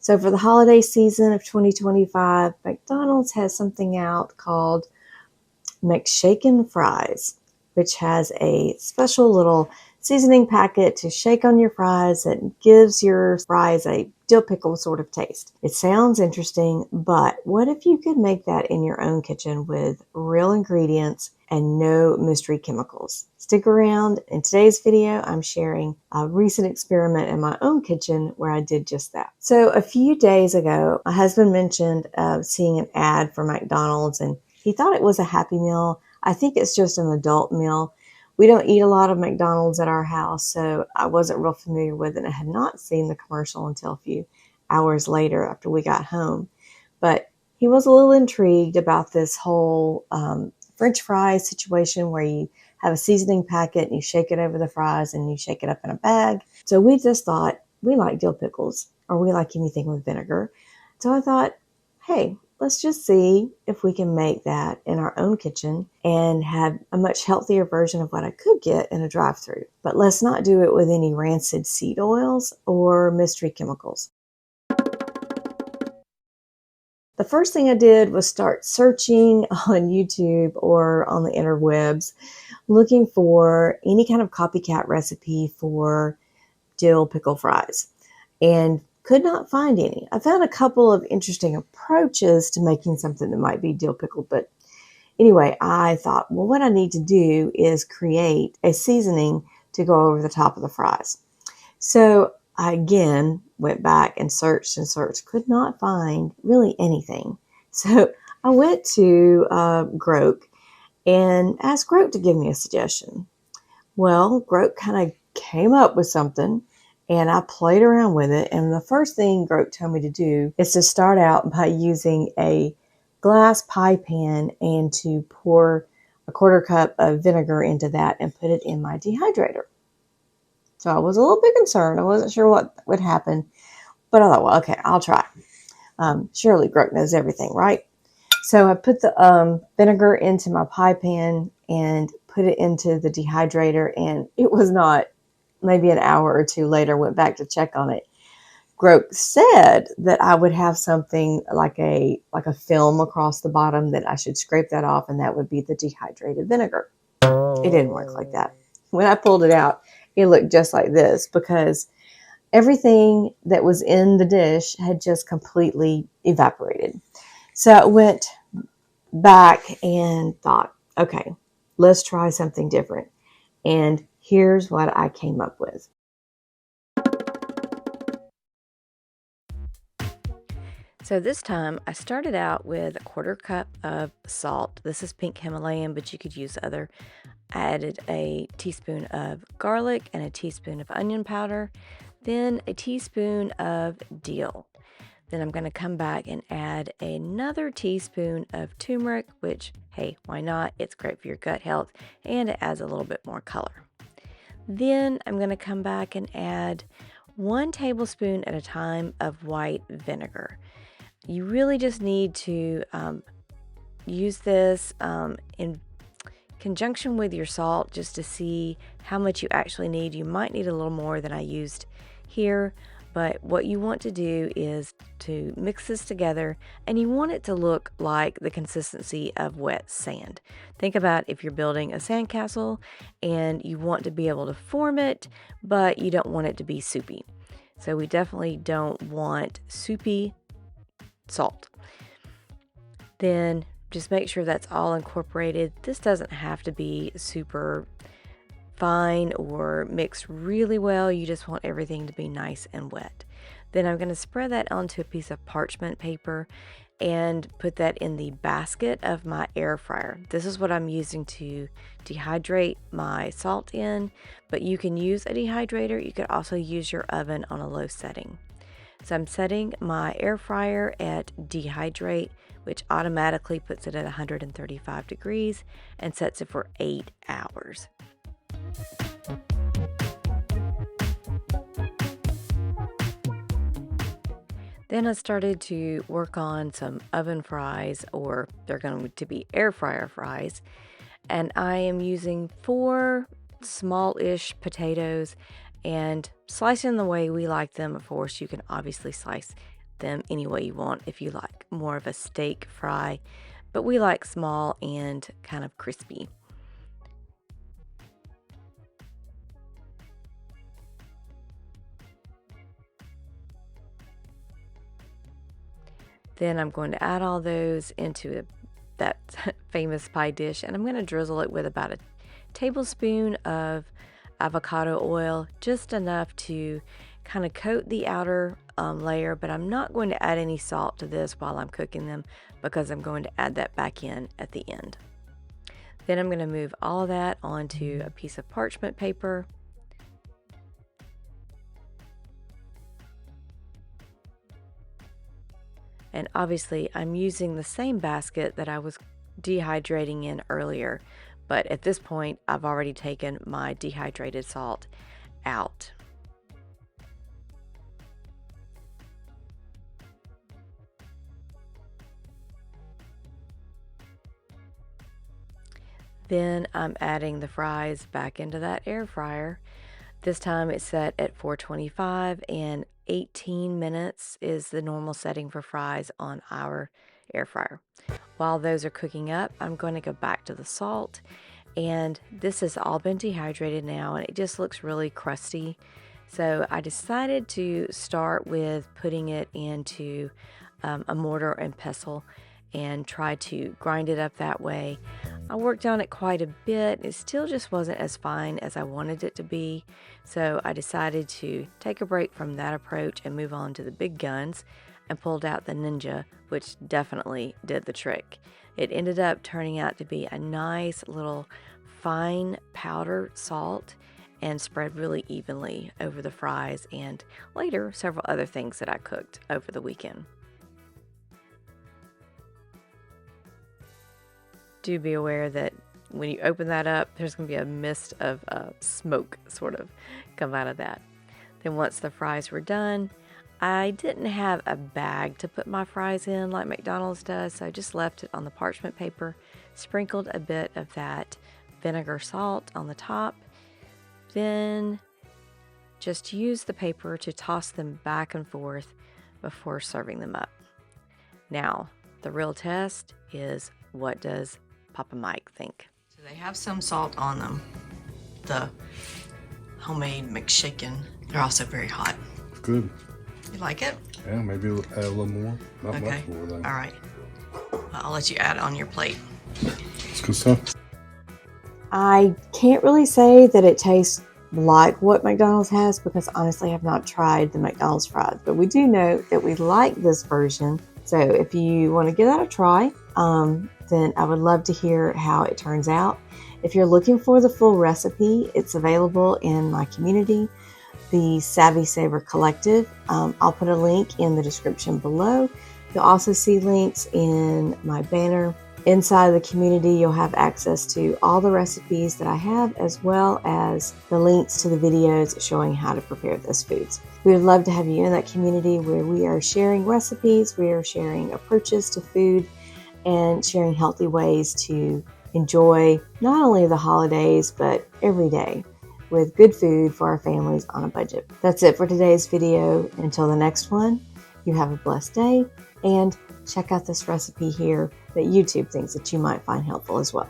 So for the holiday season of 2025, McDonald's has something out called McShaken Fries, which has a special little seasoning packet to shake on your fries that gives your fries a dill pickle sort of taste. It sounds interesting, but what if you could make that in your own kitchen with real ingredients and no mystery chemicals? Stick around. In today's video, I'm sharing a recent experiment in my own kitchen where I did just that. So a few days ago, my husband mentioned seeing an ad for McDonald's, and he thought it was a Happy Meal. I think it's just an adult meal. We don't eat a lot of McDonald's at our house, so I wasn't real familiar with it. I had not seen the commercial until a few hours later after we got home. But he was a little intrigued about this whole French fries situation where you have a seasoning packet and you shake it over the fries and you shake it up in a bag. So we just thought, we like dill pickles, or we like anything with vinegar. So I thought, hey, let's just see if we can make that in our own kitchen and have a much healthier version of what I could get in a drive-thru. But let's not do it with any rancid seed oils or mystery chemicals. The first thing I did was start searching on YouTube or on the interwebs, looking for any kind of copycat recipe for dill pickle fries, and could not find any. I found a couple of interesting approaches to making something that might be dill pickle, but anyway, I thought, well, what I need to do is create a seasoning to go over the top of the fries. So I again went back and searched, could not find really anything. So I went to Groke and asked Groke to give me a suggestion. Well, Groke kind of came up with something, and I played around with it. And the first thing Groke told me to do is to start out by using a glass pie pan and to pour a quarter cup of vinegar into that and put it in my dehydrator. So I was a little bit concerned. I wasn't sure what would happen, but I thought, well, okay, I'll try. Surely Groke knows everything, right? So I put the vinegar into my pie pan and put it into the dehydrator, and it was not maybe an hour or two later, went back to check on it. Groke said that I would have something like a film across the bottom that I should scrape that off, and that would be the dehydrated vinegar. It didn't work like that. When I pulled it out, it looked just like this because everything that was in the dish had just completely evaporated. So I went back and thought, okay, let's try something different. And here's what I came up with. So this time I started out with a quarter cup of salt. This is pink Himalayan, but you could use other. I added a teaspoon of garlic and a teaspoon of onion powder, then a teaspoon of dill. Then I'm going to come back and add another teaspoon of turmeric, which, hey, why not? It's great for your gut health and it adds a little bit more color. Then I'm going to come back and add 1 tablespoon at a time of white vinegar. You really just need to use this in conjunction with your salt just to see how much you actually need. You might need a little more than I used here, but what you want to do is to mix this together, and you want it to look like the consistency of wet sand. Think about if you're building a sandcastle and you want to be able to form it, but you don't want it to be soupy. So we definitely don't want soupy salt. Then just make sure that's all incorporated. This doesn't have to be super fine or mixed really well. You just want everything to be nice and wet. Then I'm going to spread that onto a piece of parchment paper and put that in the basket of my air fryer. This is what I'm using to dehydrate my salt in, but you can use a dehydrator. You could also use your oven on a low setting. So I'm setting my air fryer at dehydrate, which automatically puts it at 135 degrees and sets it for 8 hours. Then I started to work on some oven fries, or they're going to be air fryer fries. And I am using 4 small-ish potatoes and slicing the way we like them. Of course, you can obviously slice them any way you want if you like more of a steak fry, but we like small and kind of crispy. Then I'm going to add all those into that famous pie dish, and I'm going to drizzle it with about a tablespoon of avocado oil, just enough to kind of coat the outer layer, but I'm not going to add any salt to this while I'm cooking them because I'm going to add that back in at the end. Then I'm going to move all of that onto a piece of parchment paper. And obviously I'm using the same basket that I was dehydrating in earlier, but at this point I've already taken my dehydrated salt out. Then I'm adding the fries back into that air fryer. This time it's set at 425, and 18 minutes is the normal setting for fries on our air fryer. While those are cooking up, I'm going to go back to the salt, and this has all been dehydrated now and it just looks really crusty. So I decided to start with putting it into a mortar and pestle and try to grind it up that way. I worked on it quite a bit. It still just wasn't as fine as I wanted it to be. So I decided to take a break from that approach and move on to the big guns, and pulled out the Ninja, which definitely did the trick. It ended up turning out to be a nice little fine powder salt and spread really evenly over the fries and later several other things that I cooked over the weekend. Do be aware that when you open that up, there's going to be a mist of smoke sort of come out of that. Then once the fries were done, I didn't have a bag to put my fries in like McDonald's does, so I just left it on the parchment paper, sprinkled a bit of that vinegar salt on the top, then just use the paper to toss them back and forth before serving them up. Now, the real test is, what does Papa Mike think? So they have some salt on them, the homemade McShaken. They're also very hot. It's good. You like it? Yeah, maybe add a little more. Not much more though. All right. I'll let you add it on your plate. It's good stuff. I can't really say that it tastes like what McDonald's has because honestly I've not tried the McDonald's fries, but we do know that we like this version. So if you want to give that a try, then I would love to hear how it turns out. If you're looking for the full recipe, it's available in my community, the Savvy Saver Collective. I'll put a link in the description below. You'll also see links in my banner. Inside the community, you'll have access to all the recipes that I have, as well as the links to the videos showing how to prepare those foods. We would love to have you in that community where we are sharing recipes, we are sharing approaches to food, and sharing healthy ways to enjoy not only the holidays, but every day with good food for our families on a budget. That's it for today's video. Until the next one, you have a blessed day, and check out this recipe here that YouTube thinks that you might find helpful as well.